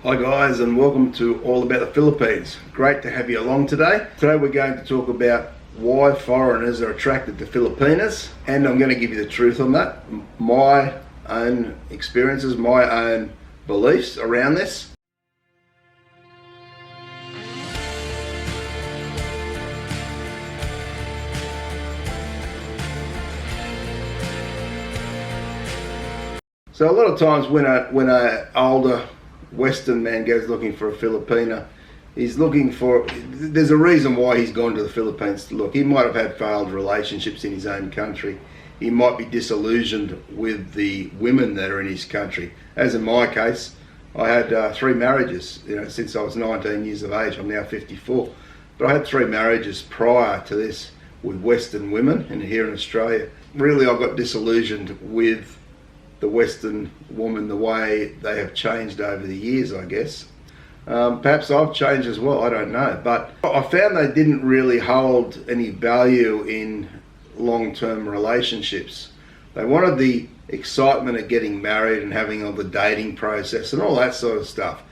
Hi guys, and welcome to All About the Philippines. Great to have you along today. Today we're going to talk about why foreigners are attracted to Filipinas, and I'm going to give you the truth on that, my own experiences, my own beliefs around this. So a lot of times when a older Western man goes looking for a Filipina, he's looking for, there's a reason why he's gone to the Philippines to look. He might have had failed relationships in his own country. He might be disillusioned with the women that are in his country. As in my case, I had 3 marriages, since I was 19 years of age. I'm now 54. But I had 3 marriages prior to this with Western women, and here in Australia. Really, I got disillusioned with the Western woman, the way they have changed over the years, I guess. Perhaps I've changed as well, I don't know. But I found they didn't really hold any value in long-term relationships. They wanted the excitement of getting married and having all the dating process and all that sort of stuff.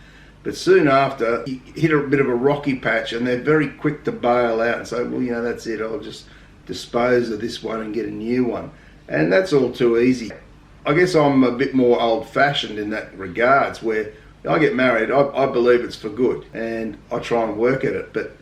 But soon after, you hit a bit of a rocky patch and they're very quick to bail out and say, well, that's it, I'll just dispose of this one and get a new one. And that's all too easy. I guess I'm a bit more old-fashioned in that regards, where I get married, I believe it's for good, and I try and work at it. But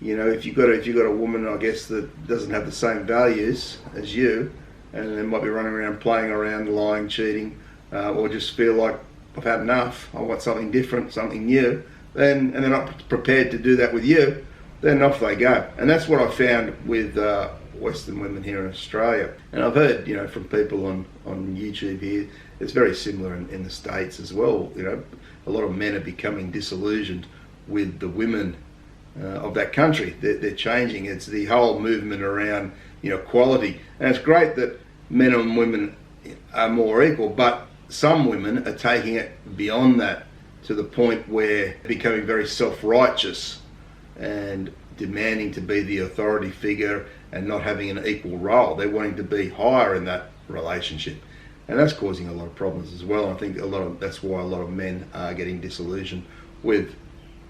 if you've got a woman, I guess, that doesn't have the same values as you, and they might be running around, playing around, lying, cheating, or just feel like I've had enough, I want something different, something new, and they're not prepared to do that with you, then off they go. And that's what I found with Western women here in Australia. And I've heard, from people on YouTube here, it's very similar in the States as well. A lot of men are becoming disillusioned with the women of that country. They're changing. It's the whole movement around, equality. And it's great that men and women are more equal, but some women are taking it beyond that to the point where they're becoming very self-righteous and demanding to be the authority figure and not having an equal role. They're wanting to be higher in that relationship, and that's causing a lot of problems as well. I think that's why a lot of men are getting disillusioned with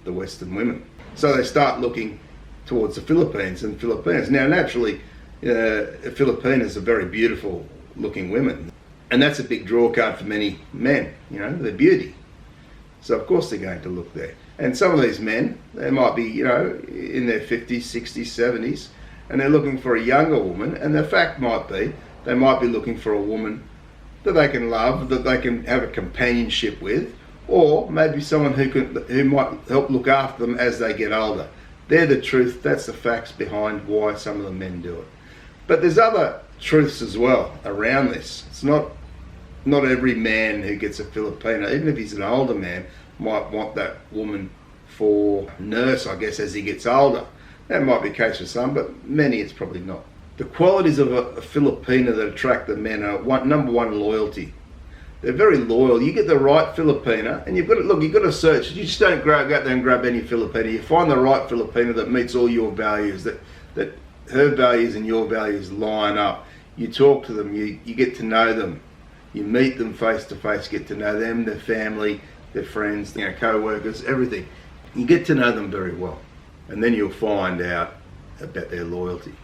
the Western women. So they start looking towards the Philippines and Filipinas. Now naturally, Filipinas are very beautiful looking women, and that's a big draw card for many men, their beauty. So of course they're going to look there. And some of these men, they might be, in their 50s, 60s, 70s, and they're looking for a younger woman, and the fact might be, they might be looking for a woman that they can love, that they can have a companionship with, or maybe someone who might help look after them as they get older. They're the truth, that's the facts behind why some of the men do it. But there's other truths as well around this. It's not every man who gets a Filipina, even if he's an older man, might want that woman for nurse, I guess, as he gets older. That might be the case for some, but many it's probably not. The qualities of a Filipina that attract the men are number one, loyalty. They're very loyal. You get the right Filipina, and you've got to search. You just don't go out there and grab any Filipina. You find the right Filipina that meets all your values, that her values and your values line up. You talk to them, you get to know them. You meet them face to face, get to know them, their family, their friends, co-workers, everything. You get to know them very well, and then you'll find out about their loyalty.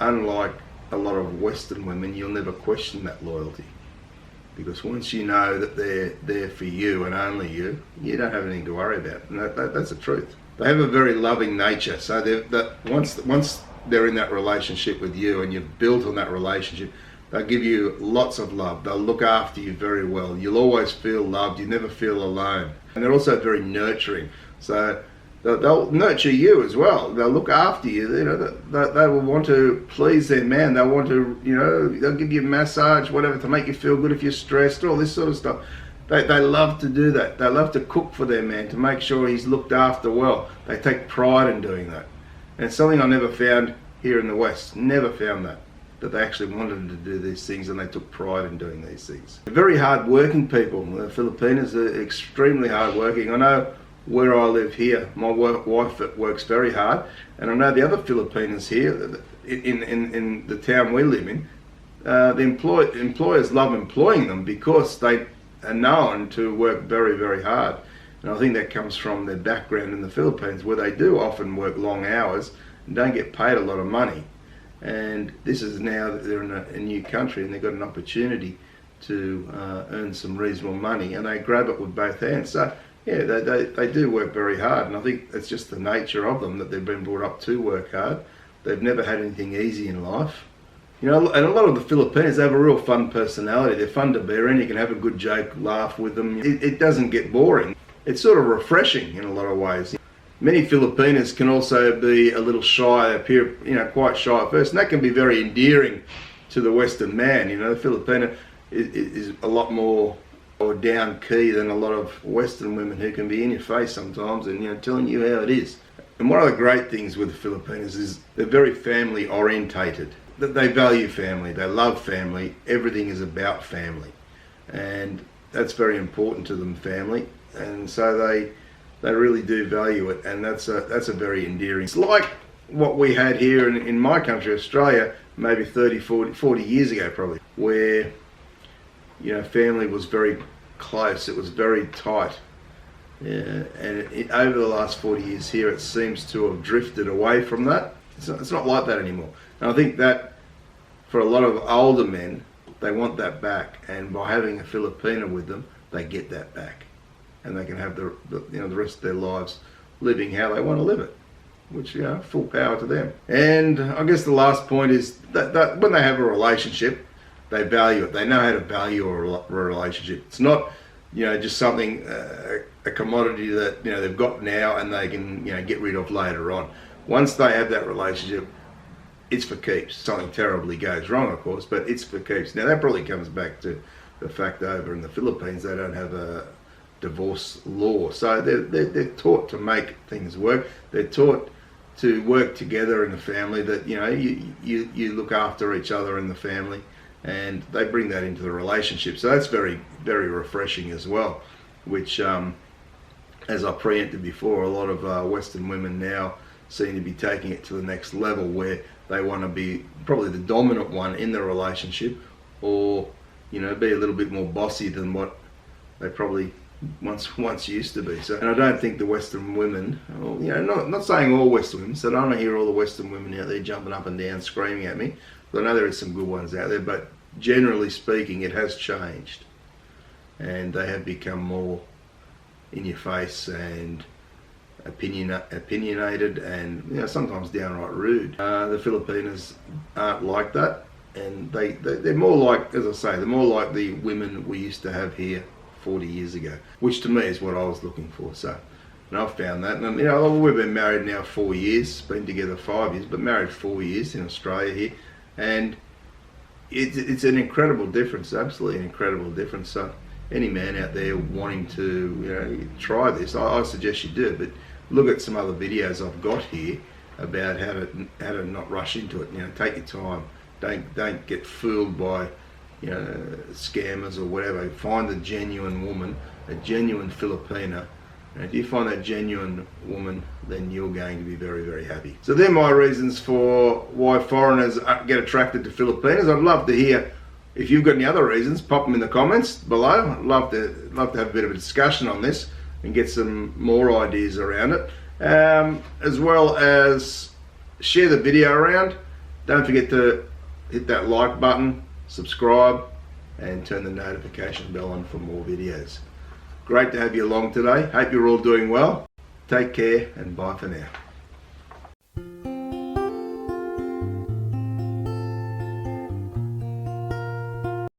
Unlike a lot of Western women, you'll never question that loyalty, because once you know that they're there for you and only you, you don't have anything to worry about, and that's the truth. They have a very loving nature, so once they're in that relationship with you and you've built on that relationship, they'll give you lots of love. They'll look after you very well. You'll always feel loved. You never feel alone. And they're also very nurturing. So they'll nurture you as well. They'll look after you. They will want to please their man. They'll want to, they'll give you a massage, whatever, to make you feel good if you're stressed, all this sort of stuff. They love to do that. They love to cook for their man, to make sure he's looked after well. They take pride in doing that. And it's something I never found here in the West. Never found that they actually wanted to do these things, and they took pride in doing these things. They're very hard-working people. The Filipinas are extremely hard-working. I know where I live here, my wife works very hard, and I know the other Filipinas here, in the town we live in, the employers love employing them because they are known to work very, very hard. And I think that comes from their background in the Philippines, where they do often work long hours and don't get paid a lot of money. And this is now that they're in a new country and they've got an opportunity to earn some reasonable money, and they grab it with both hands. So yeah, they do work very hard, and I think it's just the nature of them that they've been brought up to work hard. They've never had anything easy in life. You know, and a lot of the Filipinos have a real fun personality. They're fun to be around. You can have a good joke, laugh with them. It doesn't get boring. It's sort of refreshing in a lot of ways. Many Filipinas can also be a little shy, appear, you know, quite shy at first, and that can be very endearing to the Western man. You know, the Filipino is a lot more down key than a lot of Western women who can be in your face sometimes and, you know, telling you how it is. And one of the great things with the Filipinos is they're very family orientated. That they value family, they love family, everything is about family, and that's very important to them, family, and so they really do value it, and that's a very endearing. It's like what we had here in my country, Australia, maybe 30, 40 years ago probably, where, you know, family was very close, it was very tight. Yeah, and over the last 40 years here, it seems to have drifted away from that. It's not like that anymore. And I think that for a lot of older men, they want that back, and by having a Filipina with them, they get that back, and they can have the rest of their lives living how they want to live it, which, you know, full power to them. And I guess the last point is that when they have a relationship, they value it. They know how to value a relationship. It's not, you know, just something, a commodity that, you know, they've got now and they can, you know, get rid of later on. Once they have that relationship, it's for keeps. Something terribly goes wrong, of course, but it's for keeps. Now that probably comes back to the fact that over in the Philippines they don't have a divorce law, so they're taught to make things work. They're taught to work together in the family. That, you know, you look after each other in the family, and they bring that into the relationship. So that's very, very refreshing as well. Which, as I preempted before, a lot of Western women now seem to be taking it to the next level, where they want to be probably the dominant one in the relationship, or, you know, be a little bit more bossy than what they probably once used to be. So, and I don't think the Western women, or, you know, not saying all Western women, so I don't want to hear all the Western women out there jumping up and down screaming at me, but I know there are some good ones out there, but generally speaking it has changed, and they have become more in your face and opinionated, and, you know, sometimes downright rude. The Filipinas aren't like that, and they're more like, as I say, they're more like the women we used to have here 40 years ago, which to me is what I was looking for. So, and I've found that, and, you know, we've been married now 4 years, been together 5 years, but married 4 years in Australia here, and it's an incredible difference, absolutely an incredible difference. So any man out there wanting to, you know, try this, I suggest you do it. But look at some other videos I've got here about how to not rush into it. You know, take your time. Don't get fooled by, you know, scammers or whatever. Find a genuine woman, a genuine Filipina. And if you find that genuine woman, then you're going to be very, very happy. So they're my reasons for why foreigners get attracted to Filipinas. I'd love to hear, if you've got any other reasons, pop them in the comments below. I'd love to have a bit of a discussion on this and get some more ideas around it, as well as share the video around. Don't forget to hit that like button, subscribe, and turn the notification bell on for more videos. Great to have you along today. Hope you're all doing well. Take care, and bye for now.